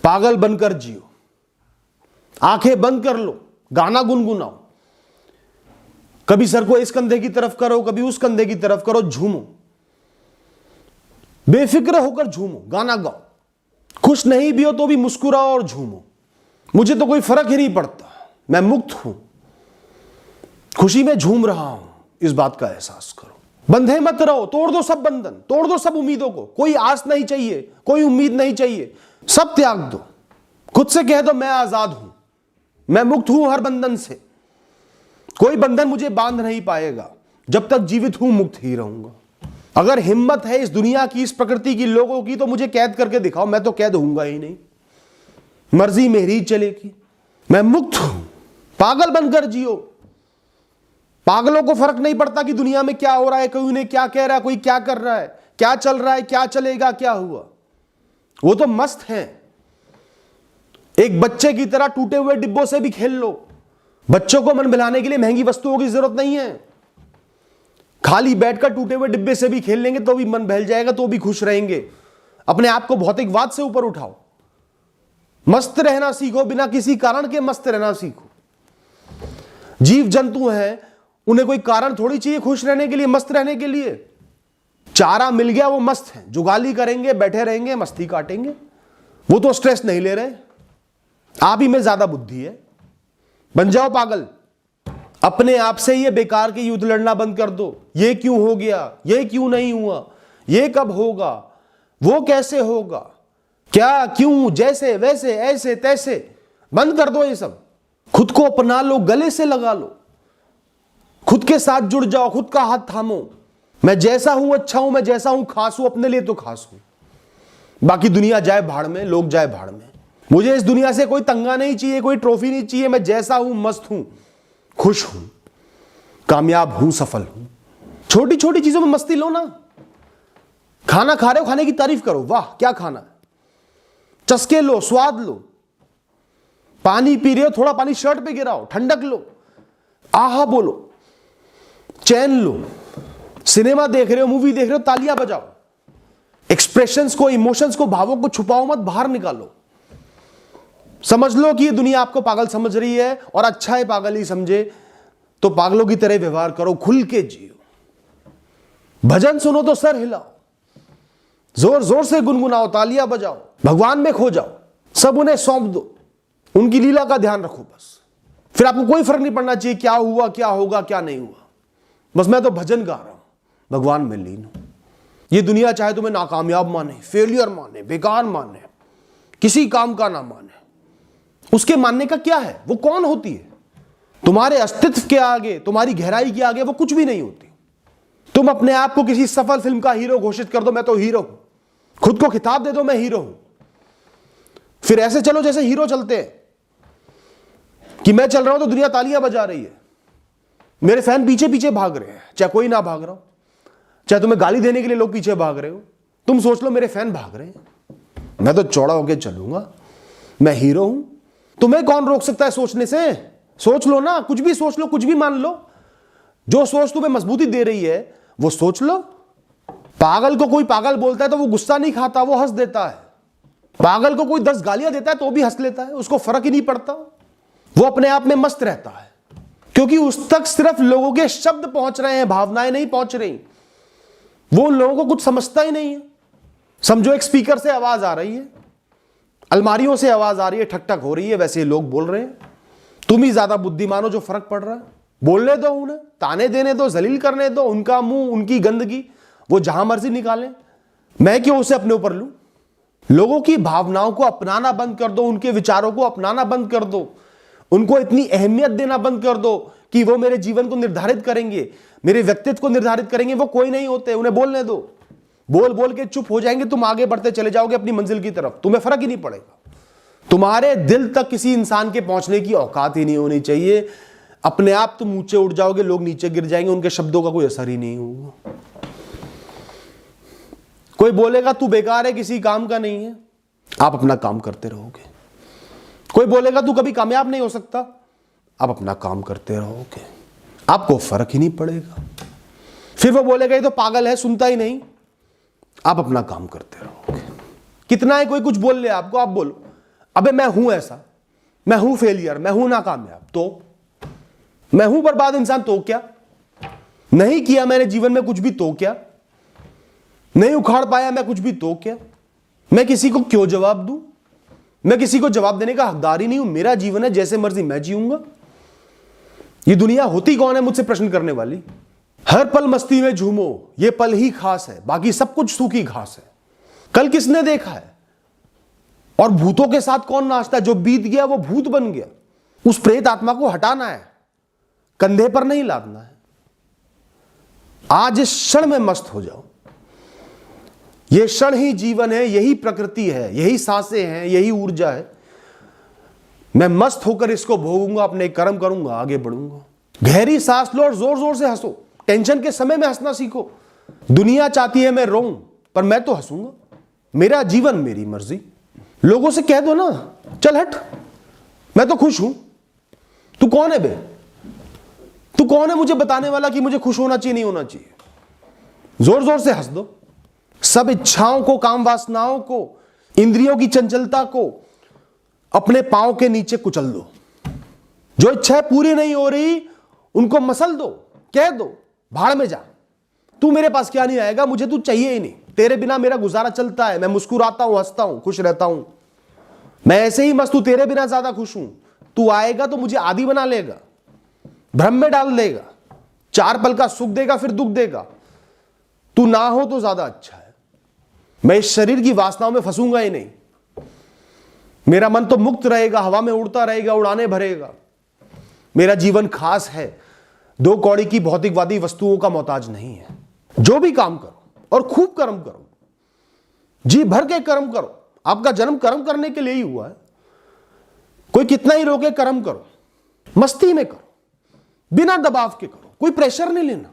पागल बनकर जियो, आंखें बंद कर लो, गाना गुनगुनाओ, कभी सर को इस कंधे की तरफ करो, कभी उस कंधे की तरफ करो, झूमो, बेफिक्र होकर झूमो, गाना गाओ, खुश नहीं भी हो तो भी मुस्कुराओ और झूमो। मुझे तो कोई फर्क ही नहीं पड़ता, मैं मुक्त हूं, खुशी में झूम रहा हूं, इस बात का एहसास करो। बंधे मत रहो, तोड़ दो सब बंधन, तोड़ दो सब उम्मीदों को। कोई आस नहीं चाहिए, कोई उम्मीद नहीं चाहिए, सब त्याग दो। खुद से कह दो मैं आजाद हूं, मैं मुक्त हूं हर बंधन से, कोई बंधन मुझे बांध नहीं पाएगा, जब तक जीवित हूं मुक्त ही रहूंगा। अगर हिम्मत है इस दुनिया की, इस प्रकृति की, लोगों की, तो मुझे कैद करके दिखाओ, मैं तो कैद होऊंगा ही नहीं, मर्जी मेरी चलेगी, मैं मुक्त हूं। पागल बनकर जियो। पागलों को फर्क नहीं पड़ता कि दुनिया में क्या हो रहा है, कोई उन्हें क्या कह रहा है, कोई क्या कर रहा है, क्या चल रहा है, क्या चलेगा, क्या हुआ। वो तो मस्त है। एक बच्चे की तरह टूटे हुए डिब्बों से भी खेल लो। बच्चों को मन बहलाने के लिए महंगी वस्तुओं की जरूरत नहीं है। खाली बैठकर टूटे हुए डिब्बे से भी खेल लेंगे तो भी मन बहल जाएगा, तो भी खुश रहेंगे। अपने आप को भौतिकवाद से ऊपर उठाओ, मस्त रहना सीखो, बिना किसी कारण के मस्त रहना सीखो। जीव जंतु हैं, उन्हें कोई कारण थोड़ी चाहिए खुश रहने के लिए, मस्त रहने के लिए। चारा मिल गया, वो मस्त है, जुगाली करेंगे, बैठे रहेंगे, मस्ती काटेंगे, वो तो स्ट्रेस नहीं ले रहे। आप ही में ज्यादा बुद्धि है, बन जाओ पागल। अपने आप से ये बेकार के युद्ध लड़ना बंद कर दो। ये क्यों हो गया, ये क्यों नहीं हुआ, ये कब होगा, वो कैसे होगा, क्या क्यों, जैसे वैसे ऐसे तैसे, बंद कर दो ये सब। खुद को अपना लो, गले से लगा लो, खुद के साथ जुड़ जाओ, खुद का हाथ थामो। मैं जैसा हूं अच्छा हूं, मैं जैसा हूं खास हूं, अपने लिए तो खास हूं। बाकी दुनिया जाए भाड़ में, लोग जाए भाड़ में। मुझे इस दुनिया से कोई तंगा नहीं चाहिए, कोई ट्रॉफी नहीं चाहिए। मैं जैसा हूं मस्त हूं, खुश हूं, कामयाब हूं, सफल हूं। छोटी छोटी चीजों में मस्ती लो ना। खाना खा रहे हो, खाने की तारीफ करो, वाह क्या खाना है, चस्के लो, स्वाद लो। पानी पी रहे हो, थोड़ा पानी शर्ट पे गिराओ, ठंडक लो, आहा बोलो, चैन लो। सिनेमा देख रहे हो, मूवी देख रहे हो, तालियां बजाओ। एक्सप्रेशंस को, इमोशंस को, भावों को छुपाओ मत, बाहर निकालो। समझ लो कि ये दुनिया आपको पागल समझ रही है, और अच्छा है पागल ही समझे, तो पागलों की तरह व्यवहार करो, खुल के जियो। भजन सुनो तो सर हिलाओ, जोर जोर से गुनगुनाओ, तालियां बजाओ, भगवान में खो जाओ, सब उन्हें सौंप दो, उनकी लीला का ध्यान रखो बस। फिर आपको कोई फर्क नहीं पड़ना चाहिए क्या हुआ, क्या होगा, क्या नहीं हुआ। बस मैं तो भजन गा रहा हूं, भगवान में लीन हूं। ये दुनिया चाहे तुम्हें नाकामयाब माने, फेलियर माने, बेकार माने, किसी काम का ना माने, उसके मानने का क्या है। वो कौन होती है? तुम्हारे अस्तित्व के आगे, तुम्हारी गहराई के आगे वो कुछ भी नहीं होती। तुम अपने आप को किसी सफल फिल्म का हीरो घोषित कर दो, मैं तो हीरो हूं, खुद को खिताब दे दो मैं हीरो हूं, फिर ऐसे चलो जैसे हीरो चलते हैं कि मैं चल रहा हूं तो दुनिया तालियां बजा रही है, मेरे फैन पीछे पीछे भाग रहे हैं, चाहे कोई ना भाग रहा हो, चाहे तुम्हें गाली देने के लिए लोग पीछे भाग रहे हो। तुम सोच लो मेरे फैन भाग रहे हैं, मैं तो चौड़ा होकर चलूंगा, मैं हीरो हूं। तुम्हें कौन रोक सकता है सोचने से? सोच लो ना, कुछ भी सोच लो, कुछ भी मान लो। जो सोच तुम्हें मजबूती दे रही है वो सोच लो। पागल को कोई पागल बोलता है तो वो गुस्सा नहीं खाता, वो हंस देता है। पागल को कोई 10 गालियां देता है तो भी हंस लेता है, उसको फर्क ही नहीं पड़ता। वो अपने आप में मस्त रहता है, क्योंकि उस तक सिर्फ लोगों के शब्द पहुंच रहे हैं, भावनाएं नहीं पहुंच रही। वो उन लोगों को कुछ समझता ही नहीं है। समझो एक स्पीकर से आवाज आ रही है, अलमारियों से आवाज आ रही है, ठक ठक हो रही है, वैसे लोग बोल रहे हैं। तुम ही ज्यादा बुद्धिमान हो, जो फर्क पड़ रहा है। बोलने दो उन्हें, ताने देने दो, जलील करने दो, उनका मुंह, उनकी गंदगी वो जहां मर्जी निकालें। मैं क्यों उसे अपने ऊपर लूं? लोगों की भावनाओं को अपनाना बंद कर दो, उनके विचारों को अपनाना बंद कर दो, उनको इतनी अहमियत देना बंद कर दो कि वो मेरे जीवन को निर्धारित करेंगे, मेरे व्यक्तित्व को निर्धारित करेंगे। वो कोई नहीं होते, उन्हें बोलने दो। बोल बोल के चुप हो जाएंगे, तुम आगे बढ़ते चले जाओगे अपनी मंजिल की तरफ, तुम्हें फर्क ही नहीं पड़ेगा। तुम्हारे दिल तक किसी इंसान के पहुंचने की औकात ही नहीं होनी चाहिए। अपने आप तुम ऊंचे उठ जाओगे, लोग नीचे गिर जाएंगे, उनके शब्दों का कोई असर ही नहीं होगा। कोई बोलेगा तू बेकार है, किसी काम का नहीं है, आप अपना काम करते रहोगे। कोई बोलेगा तू कभी कामयाब नहीं हो सकता, आप अपना काम करते रहोगे, आपको फर्क ही नहीं पड़ेगा। फिर वो बोलेगा ये तो पागल है, सुनता ही नहीं, आप अपना काम करते रहोगे। कितना है कोई कुछ बोल ले आपको, आप बोलो, अबे मैं हूं ऐसा, मैं हूं फेलियर, मैं हूं नाकामयाब, तो मैं हूं बर्बाद इंसान, तो क्या? नहीं किया मैंने जीवन में कुछ भी, तो क्या? नहीं उखाड़ पाया मैं कुछ भी, तो क्या? मैं किसी को क्यों जवाब दूं? मैं किसी को जवाब देने का हकदार ही नहीं हूं। मेरा जीवन है, जैसे मर्जी मैं जीऊंगा। ये दुनिया होती कौन है मुझसे प्रश्न करने वाली? हर पल मस्ती में झूमो, ये पल ही खास है, बाकी सब कुछ सूखी घास है। कल किसने देखा है? और भूतों के साथ कौन नाचता है? जो बीत गया वो भूत बन गया। उस प्रेत आत्मा को हटाना है, कंधे पर नहीं लादना है। आज इस क्षण में मस्त हो जाओ। यह क्षण ही जीवन है, यही प्रकृति है, यही सांसें हैं, यही ऊर्जा है। मैं मस्त होकर इसको भोगूंगा, अपने कर्म करूंगा, आगे बढ़ूंगा। गहरी सांस लो और जोर जोर से हंसो। टेंशन के समय में हंसना सीखो। दुनिया चाहती है मैं रोऊं, पर मैं तो हंसूंगा। मेरा जीवन मेरी मर्जी। लोगों से कह दो ना, चल हट, मैं तो खुश हूं। तू कौन है बे? तू कौन है मुझे बताने वाला कि मुझे खुश होना चाहिए, नहीं होना चाहिए? जोर जोर से हंस दो। सब इच्छाओं को, काम वासनाओं को, इंद्रियों की चंचलता को अपने पांव के नीचे कुचल दो। जो इच्छाएं पूरी नहीं हो रही उनको मसल दो, कह दो भाड़ में जा, तू मेरे पास क्या नहीं आएगा, मुझे तू चाहिए ही नहीं। तेरे बिना मेरा गुजारा चलता है, मैं मुस्कुराता हूं, हंसता हूं, खुश रहता हूं। मैं ऐसे ही मस्त हूं, तेरे बिना ज्यादा खुश हूं। तू आएगा तो मुझे आदी बना लेगा, भ्रम में डाल देगा, 4 पल का सुख देगा, फिर दुख देगा। तू ना हो तो ज्यादा अच्छा है। मैं इस शरीर की वासनाओं में फंसूंगा ही नहीं। मेरा मन तो मुक्त रहेगा, हवा में उड़ता रहेगा, उड़ाने भरेगा। मेरा जीवन खास है, 2 कौड़ी की भौतिकवादी वस्तुओं का मोहताज नहीं है। जो भी काम करो और खूब कर्म करो, जी भर के कर्म करो। आपका जन्म कर्म करने के लिए ही हुआ है। कोई कितना ही रोके, कर्म करो, मस्ती में करो, बिना दबाव के करो। कोई प्रेशर नहीं लेना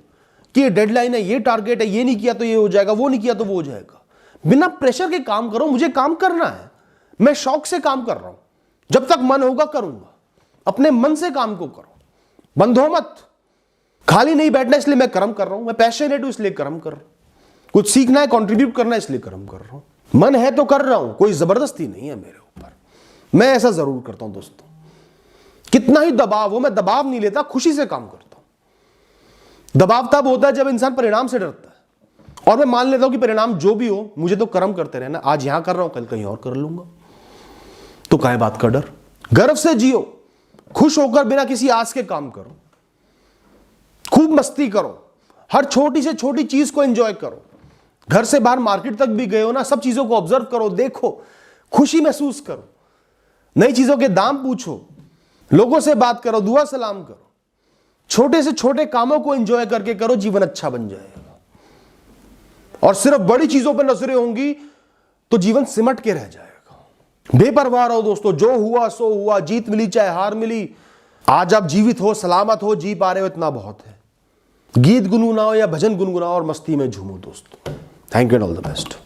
कि ये डेडलाइन है, ये टारगेट है, ये नहीं किया तो ये हो जाएगा, वो नहीं किया तो वो हो जाएगा। बिना प्रेशर के काम करो। मुझे काम करना है, मैं शौक से काम कर रहा हूं, जब तक मन होगा करूंगा। अपने मन से काम को करो, बंधो मत। खाली नहीं बैठना इसलिए मैं कर्म कर रहा हूं, मैं पैशनेट हूं इसलिए कर्म कर रहा हूं। कुछ सीखना है, कंट्रीब्यूट करना है इसलिए कर्म कर रहा हूं। मन है तो कर रहा हूं, कोई जबरदस्ती नहीं है मेरे ऊपर। मैं ऐसा जरूर करता हूं दोस्तों। कितना ही दबाव हो, मैं दबाव नहीं लेता, खुशी से काम करता हूं। दबाव तब होता है जब इंसान परिणाम से डरता है। और मैं मान लेता हूं कि परिणाम जो भी हो, मुझे तो कर्म करते रहना। आज यहां कर रहा हूं, कल कहीं और कर लूंगा, तो काहे बात का डर। गर्व से जियो, खुश होकर बिना किसी आस के काम करो, खूब मस्ती करो, हर छोटी से छोटी चीज को एंजॉय करो। घर से बाहर मार्केट तक भी गए हो ना, सब चीजों को ऑब्जर्व करो, देखो, खुशी महसूस करो, नई चीजों के दाम पूछो, लोगों से बात करो, दुआ सलाम करो। छोटे से छोटे कामों को एंजॉय करके करो, जीवन अच्छा बन जाएगा। और सिर्फ बड़ी चीजों पर नजरें होंगी तो जीवन सिमट के रह जाएगा। बेपरवाह रहो दोस्तों, जो हुआ सो हुआ, जीत मिली चाहे हार मिली। आज आप जीवित हो, सलामत हो, जी पा रहे हो, इतना बहुत है। गीत गुनगुनाओ या भजन गुनगुनाओ और मस्ती में झूमो दोस्तों। Thank you and all the best.